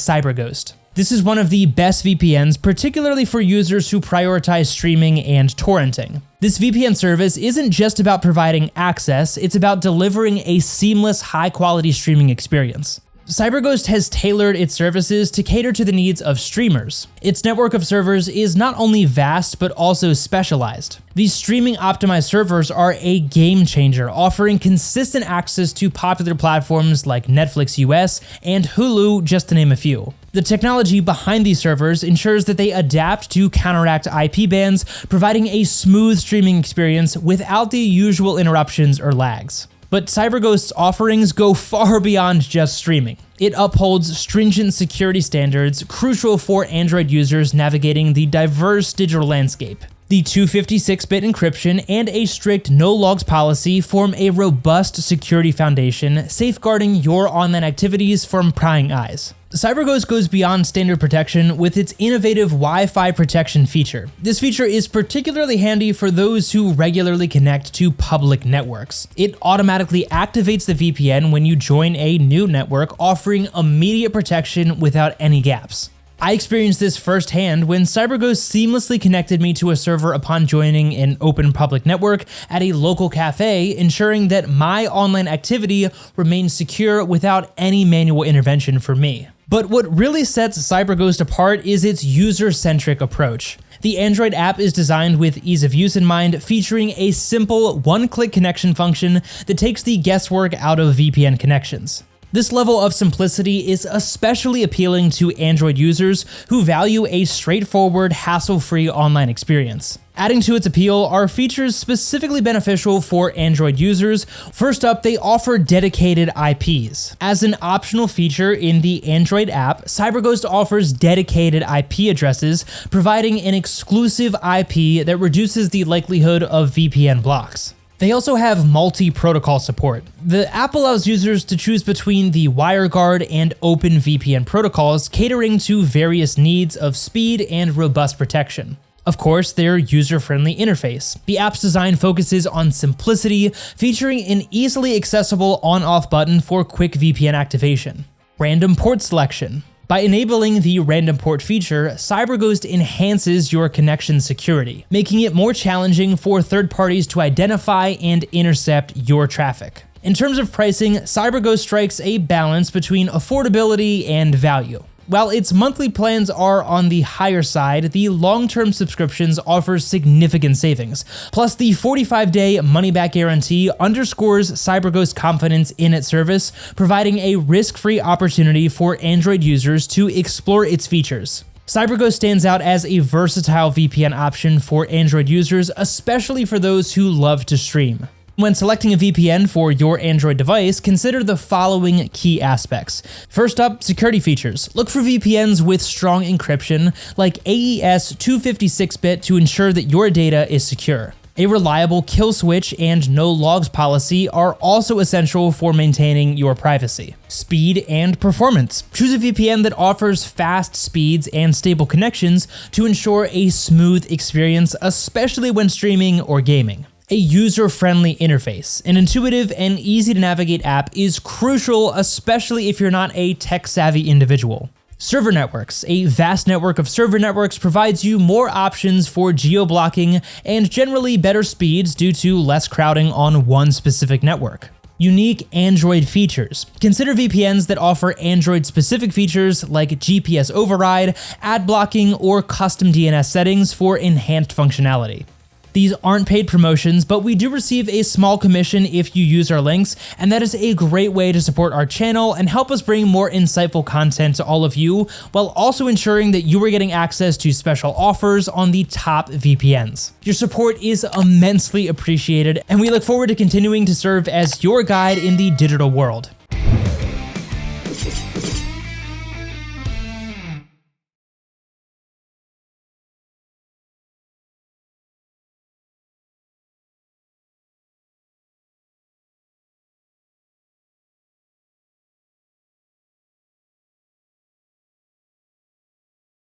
CyberGhost. This is one of the best VPNs, particularly for users who prioritize streaming and torrenting. This VPN service isn't just about providing access, it's about delivering a seamless, high-quality streaming experience. CyberGhost has tailored its services to cater to the needs of streamers. Its network of servers is not only vast, but also specialized. These streaming-optimized servers are a game changer, offering consistent access to popular platforms like Netflix US and Hulu, just to name a few. The technology behind these servers ensures that they adapt to counteract IP bans, providing a smooth streaming experience without the usual interruptions or lags. But CyberGhost's offerings go far beyond just streaming. It upholds stringent security standards crucial for Android users navigating the diverse digital landscape. The 256-bit encryption and a strict no-logs policy form a robust security foundation, safeguarding your online activities from prying eyes. CyberGhost goes beyond standard protection with its innovative Wi-Fi Protection feature. This feature is particularly handy for those who regularly connect to public networks. It automatically activates the VPN when you join a new network, offering immediate protection without any gaps. I experienced this firsthand when CyberGhost seamlessly connected me to a server upon joining an open public network at a local cafe, ensuring that my online activity remained secure without any manual intervention for me. But what really sets CyberGhost apart is its user-centric approach. The Android app is designed with ease of use in mind, featuring a simple one-click connection function that takes the guesswork out of VPN connections. This level of simplicity is especially appealing to Android users who value a straightforward, hassle-free online experience. Adding to its appeal are features specifically beneficial for Android users. First up, they offer dedicated IPs. As an optional feature in the Android app, CyberGhost offers dedicated IP addresses, providing an exclusive IP that reduces the likelihood of VPN blocks. They also have Multiprotocol support. The app allows users to choose between the WireGuard and OpenVPN protocols, catering to various needs of speed and robust protection. Of course, their user-friendly interface. The app's design focuses on simplicity, featuring an easily accessible on-off button for quick VPN activation. Random port selection. By enabling the random port feature, CyberGhost enhances your connection security, making it more challenging for third parties to identify and intercept your traffic. In terms of pricing, CyberGhost strikes a balance between affordability and value. While its monthly plans are on the higher side, the long-term subscriptions offer significant savings. Plus, the 45-day money-back guarantee underscores CyberGhost's confidence in its service, providing a risk-free opportunity for Android users to explore its features. CyberGhost stands out as a versatile VPN option for Android users, especially for those who love to stream. When selecting a VPN for your Android device, consider the following key aspects. First up, security features. Look for VPNs with strong encryption, like AES 256-bit, to ensure that your data is secure. A reliable kill switch and no logs policy are also essential for maintaining your privacy. Speed and performance. Choose a VPN that offers fast speeds and stable connections to ensure a smooth experience, especially when streaming or gaming. A user-friendly interface. An intuitive and easy-to-navigate app is crucial, especially if you're not a tech-savvy individual. Server networks. A vast network of server networks provides you more options for geo-blocking and generally better speeds due to less crowding on one specific network. Unique Android features. Consider VPNs that offer Android-specific features like GPS override, ad blocking, or custom DNS settings for enhanced functionality. These aren't paid promotions, but we do receive a small commission if you use our links, and that is a great way to support our channel and help us bring more insightful content to all of you, while also ensuring that you are getting access to special offers on the top VPNs. Your support is immensely appreciated, and we look forward to continuing to serve as your guide in the digital world.